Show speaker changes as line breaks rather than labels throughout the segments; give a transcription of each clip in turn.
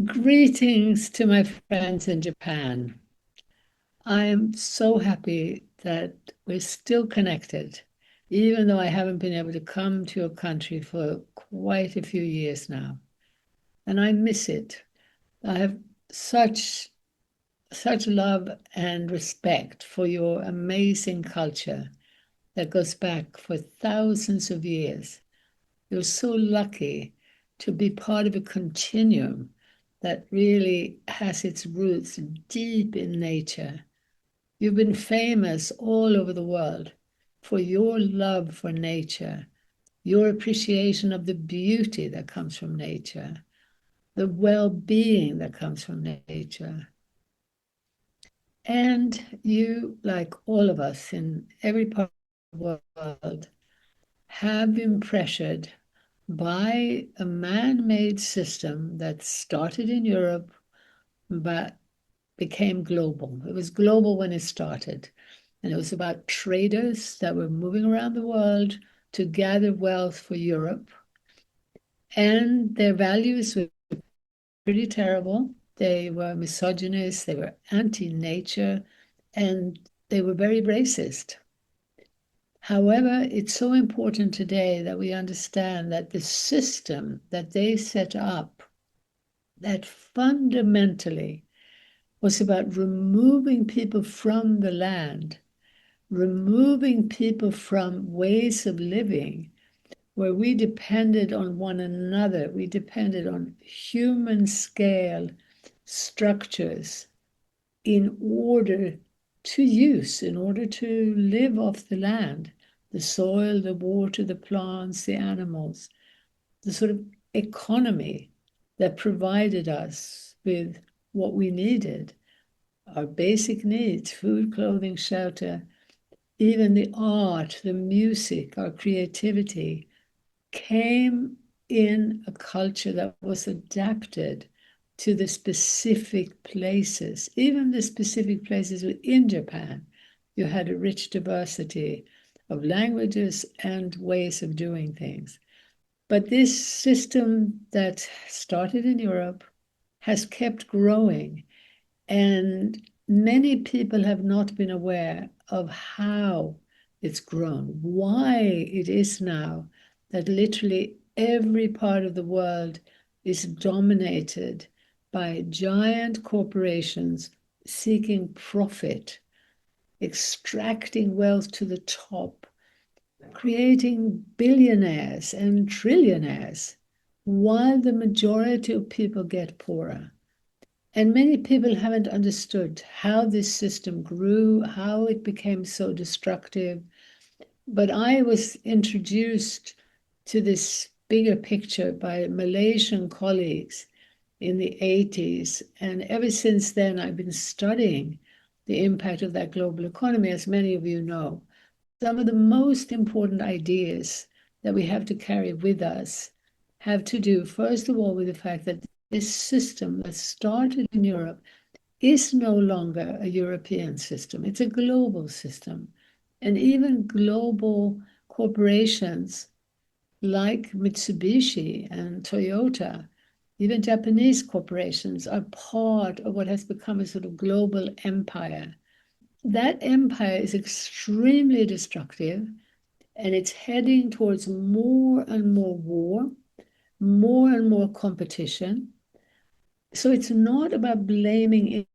Greetings to my friends in Japan. I am so happy that we're still connected, even though I haven't been able to come to your country for quite a few years now. And I miss it. I have such such love and respect for your amazing culture that goes back for thousands of years. You're so lucky to be part of a continuum that really has its roots deep in nature. You've been famous all over the world for your love for nature, your appreciation of the beauty that comes from nature, the well being that comes from nature. And you, like all of us in every part of the world, have been pressured by a man-made system that started in Europe but became global. It was global when it started, and it was about traders that were moving around the world to gather wealth for Europe. And their values were pretty terrible. They were misogynist, they were anti-nature, and they were very racist. However, it's so important today that we understand that the system that they set up, that fundamentally was about removing people from the land, removing people from ways of living where we depended on one another, we depended on human scale structures in order in order to live off the land, the soil, the water, the plants, the animals, the sort of economy that provided us with what we needed, our basic needs, food, clothing, shelter, even the art, the music, our creativity came in a culture that was adapted to the specific places, even the specific places within Japan. You had a rich diversity of languages and ways of doing things. But this system that started in Europe has kept growing, and many people have not been aware of how it's grown, why it is now that literally every part of the world is dominated by giant corporations seeking profit, extracting wealth to the top, creating billionaires and trillionaires, while the majority of people get poorer. And many people haven't understood how this system grew, how it became so destructive. But I was introduced to this bigger picture by Malaysian colleagues in the 80s. And ever since then, I've been studying the impact of that global economy, as many of you know. Some of the most important ideas that we have to carry with us have to do, first of all, with the fact that this system that started in Europe is no longer a European system. It's a global system. And even global corporations like Mitsubishi and Toyota, even Japanese corporations, are part of what has become a sort of global empire. That empire is extremely destructive, and it's heading towards more and more war, more and more competition. So it's not about blaming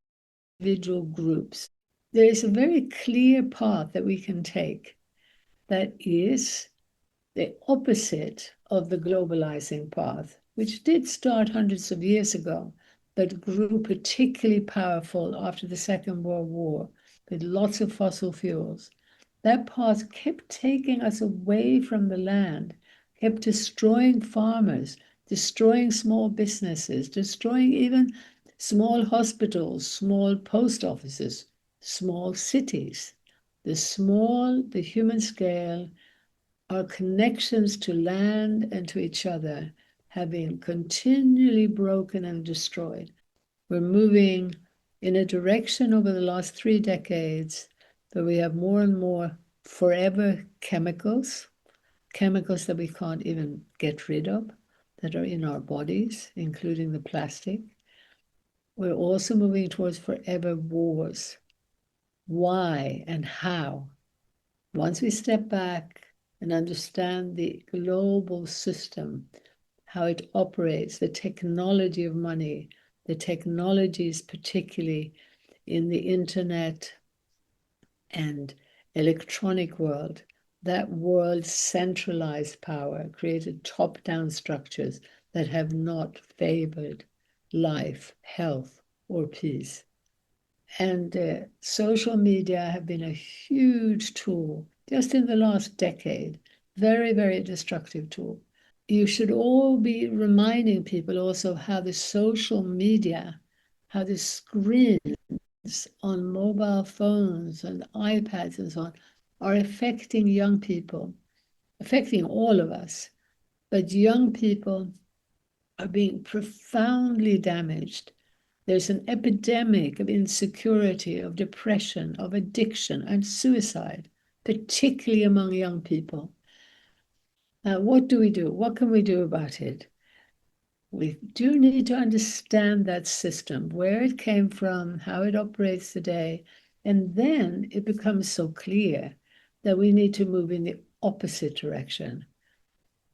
individual groups. There is a very clear path that we can take that is the opposite of the globalizing path, which did start hundreds of years ago, but grew particularly powerful after the Second World War with lots of fossil fuels. That path kept taking us away from the land, kept destroying farmers, destroying small businesses, destroying even small hospitals, small post offices, small cities. The human scale, our connections to land and to each other have been continually broken and destroyed. We're moving in a direction over the last 3 decades that we have more and more forever chemicals, chemicals that we can't even get rid of, that are in our bodies, including the plastic. we're also moving towards forever wars. Why and how? Once we step back and understand the global system, how it operates, the technology of money, the technologies, particularly in the internet and electronic world, that world's centralized power created top-down structures that have not favored life, health, or peace. And social media have been a huge tool just in the last decade, very, very destructive tool. You should all be reminding people also how the social media, how the screens on mobile phones and iPads and so on are affecting young people, affecting all of us. But young people are being profoundly damaged. There's an epidemic of insecurity, of depression, of addiction, and suicide, particularly among young people. What do we do? What can we do about it? We do need to understand that system, where it came from, how it operates today, and then it becomes so clear that we need to move in the opposite direction.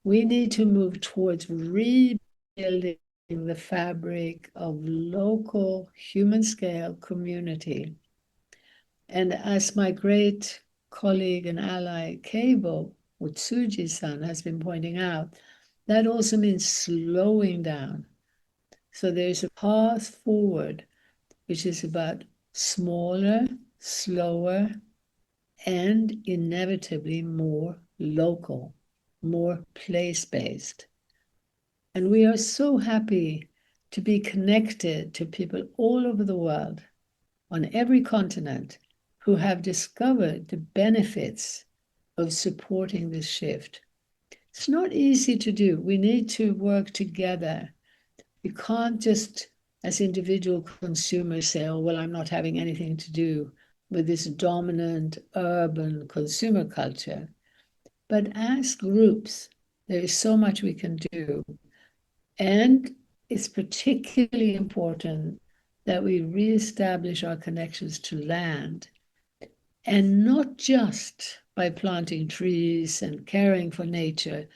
We need to move towards rebuilding the fabric of local human scale community. And as my great colleague and ally Keibo Utsuji-san has been pointing out, that also means slowing down. So there's a path forward, which is about smaller, slower, and inevitably more local, more place-based. And we are so happy to be connected to people all over the world, on every continent, who have discovered the benefits of supporting this shift. It's not easy to do. We need to work together. We can't just, as individual consumers, say, oh, well, I'm not having anything to do with this dominant urban consumer culture. But as groups, there is so much we can do. And it's particularly important that we reestablish our connections to land, and not just by planting trees and caring for nature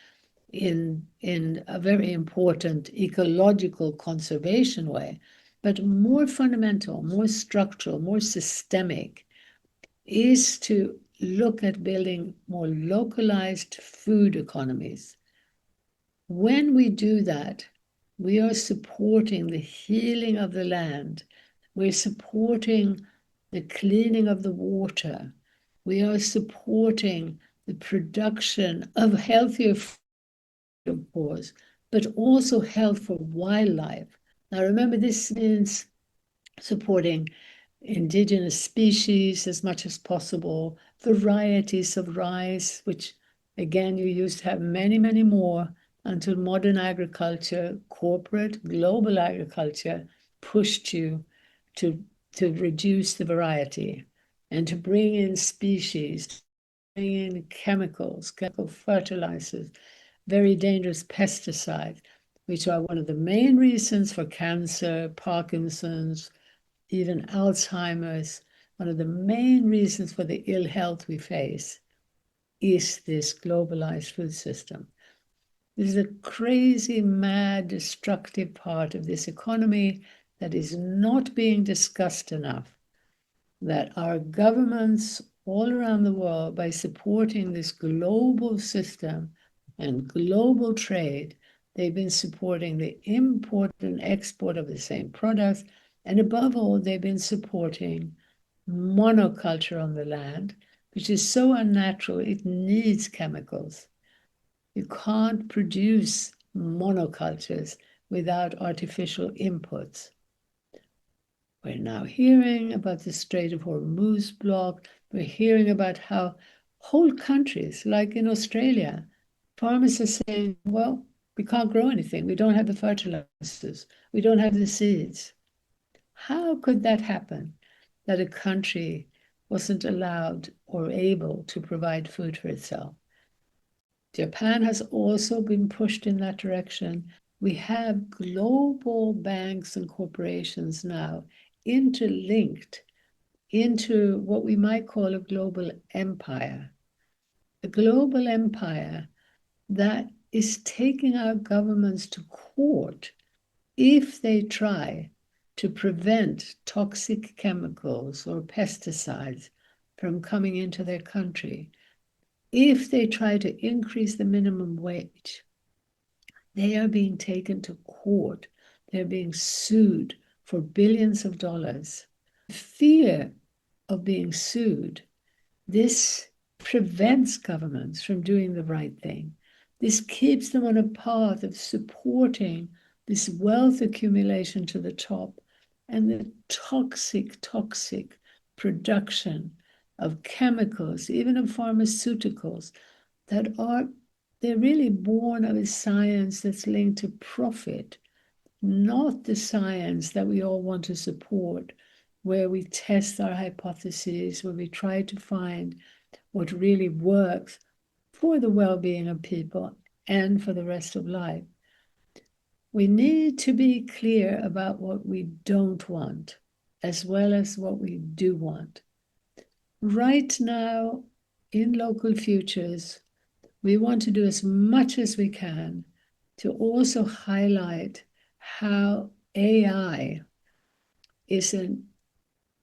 in a very important ecological conservation way, but more fundamental, more structural, more systemic, is to look at building more localized food economies. When we do that, we are supporting the healing of the land. We're supporting the cleaning of the water. We are supporting the production of healthier food, of course, but also health for wildlife. Now, remember, this means supporting indigenous species as much as possible, varieties of rice, which again, you used to have many, many more until modern agriculture, corporate, global agriculture pushed you to reduce the variety and to bring in species, bring in chemicals, chemical fertilizers, very dangerous pesticides, which are one of the main reasons for cancer, Parkinson's, even Alzheimer's. One of the main reasons for the ill health we face is this globalized food system. This is a crazy, mad, destructive part of this economy that is not being discussed enough, that our governments all around the world, by supporting this global system and global trade, they've been supporting the import and export of the same products. And above all, they've been supporting monoculture on the land, which is so unnatural, it needs chemicals. You can't produce monocultures without artificial inputs. We're now hearing about the Strait of Hormuz block. We're hearing about how whole countries, like in Australia, farmers are saying, well, we can't grow anything. We don't have the fertilizers. We don't have the seeds. How could that happen, that a country wasn't allowed or able to provide food for itself? Japan has also been pushed in that direction. We have global banks and corporations now interlinked into what we might call a global empire. A global empire that is taking our governments to court if they try to prevent toxic chemicals or pesticides from coming into their country. If they try to increase the minimum wage, they are being taken to court. They're being sued for billions of dollars. Fear of being sued, this prevents governments from doing the right thing. This keeps them on a path of supporting this wealth accumulation to the top and the toxic production of chemicals, even of pharmaceuticals, they're really born of a science that's linked to profit, not the science that we all want to support, where we test our hypotheses, where we try to find what really works for the well-being of people and for the rest of life. We need to be clear about what we don't want, as well as what we do want. Right now, in local futures, we want to do as much as we can to also highlight how AI is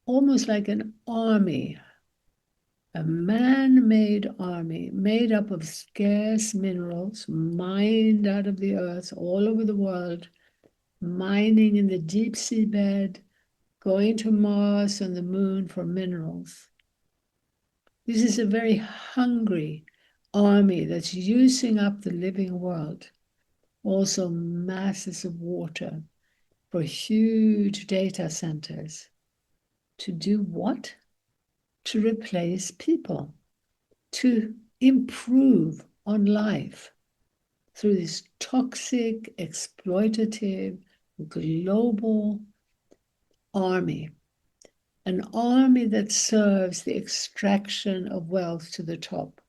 almost like an army, a man-made army made up of scarce minerals mined out of the earth all over the world, mining in the deep sea bed, going to Mars and the moon for minerals. This is a very hungry army that's using up the living world. Also masses of water for huge data centers. To do what? To replace people, to improve on life through this toxic, exploitative, global army, an army that serves the extraction of wealth to the top.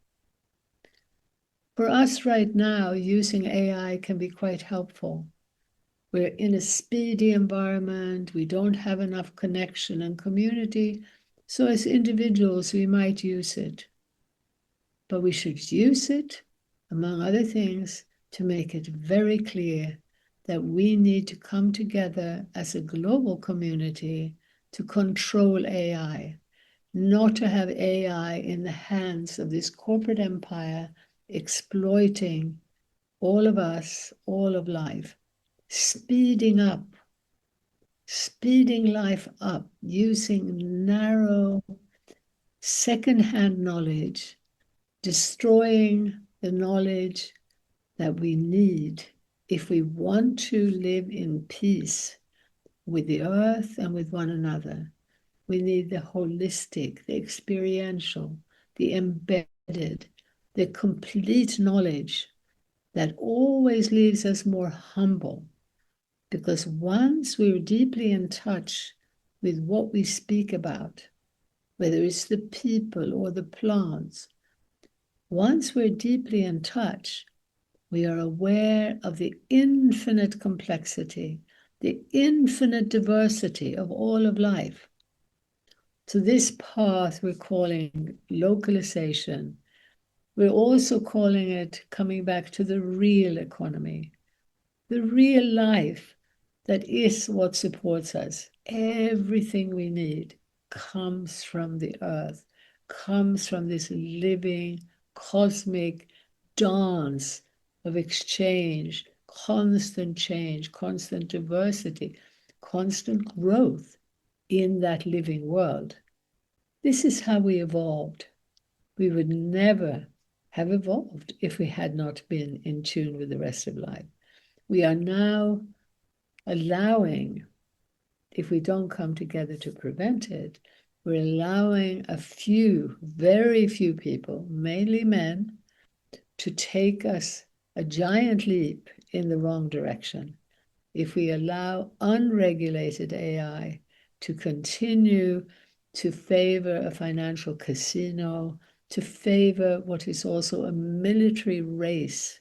For us right now, using AI can be quite helpful. We're in a speedy environment, we don't have enough connection and community, so as individuals, we might use it. But we should use it, among other things, to make it very clear that we need to come together as a global community to control AI, not to have AI in the hands of this corporate empire exploiting all of us, all of life, speeding life up using narrow second-hand knowledge, destroying the knowledge that we need if we want to live in peace with the earth and with one another. We need the holistic, the experiential, the embedded, the complete knowledge that always leaves us more humble. Because once we're deeply in touch with what we speak about, whether it's the people or the plants, once we're deeply in touch, we are aware of the infinite complexity, the infinite diversity of all of life. So this path we're calling localization. We're also calling it coming back to the real economy, the real life that is what supports us. Everything we need comes from the earth, comes from this living, cosmic dance of exchange, constant diversity, constant growth in that living world. This is how we evolved. We would never have evolved if we had not been in tune with the rest of life. We are now allowing, if we don't come together to prevent it, we're allowing a few, very few people, mainly men, to take us a giant leap in the wrong direction. If we allow unregulated AI to continue to favor a financial casino, to favor what is also a military race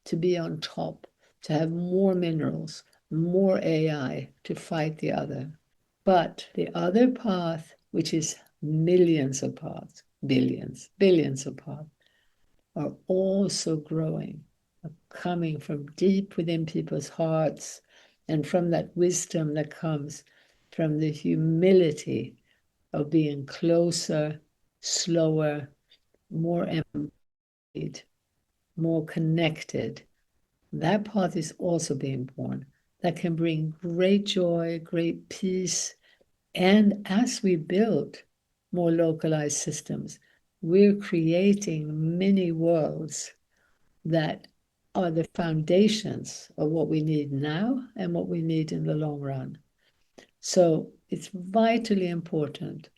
to be on top, to have more minerals, more AI to fight the other. But the other path, which is millions of paths, billions of paths, are also growing, coming from deep within people's hearts and from that wisdom that comes from the humility of being closer, slower, more embodied, more connected. That path is also being born. That can bring great joy, great peace. And as we build more localized systems, we're creating mini worlds that are the foundations of what we need now and what we need in the long run. So it's vitally important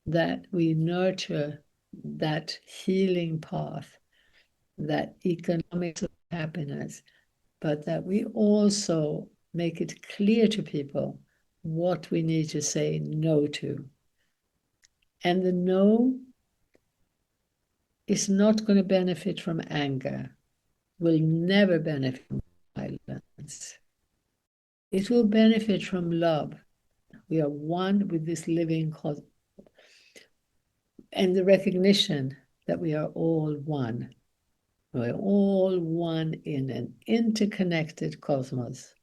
that we nurture that healing path, that economic happiness, but that we also make it clear to people what we need to say no to. And the no is not going to benefit from anger, will never benefit from violence. It will benefit from love. We are one with this living cosmos, and the recognition that we are all one. We're all one in an interconnected cosmos.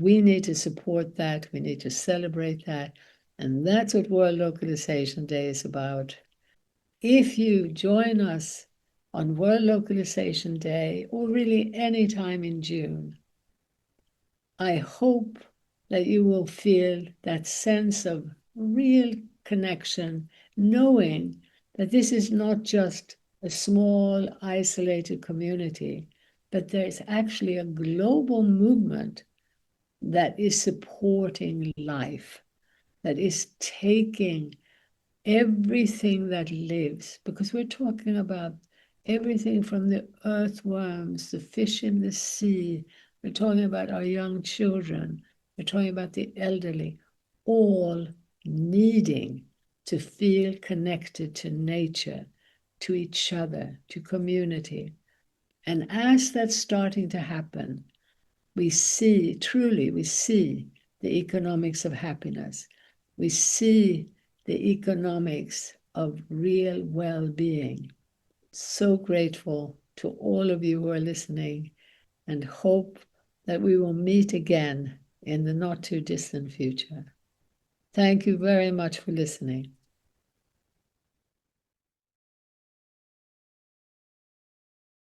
We need to support that. We need to celebrate that. And that's what World Localization Day is about. If you join us on World Localization Day, or really any time in June, I hope that you will feel that sense of real connection, knowing that this is not just a small, isolated community, but there's actually a global movement that is supporting life, that is taking everything that lives, because we're talking about everything from the earthworms, the fish in the sea, we're talking about our young children, we're talking about the elderly, all needing to feel connected to nature, to each other, to community. And as that's starting to happen, we see the economics of happiness. We see the economics of real well-being. So grateful to all of you who are listening, and hope that we will meet again in the not too distant future. Thank you very much for listening.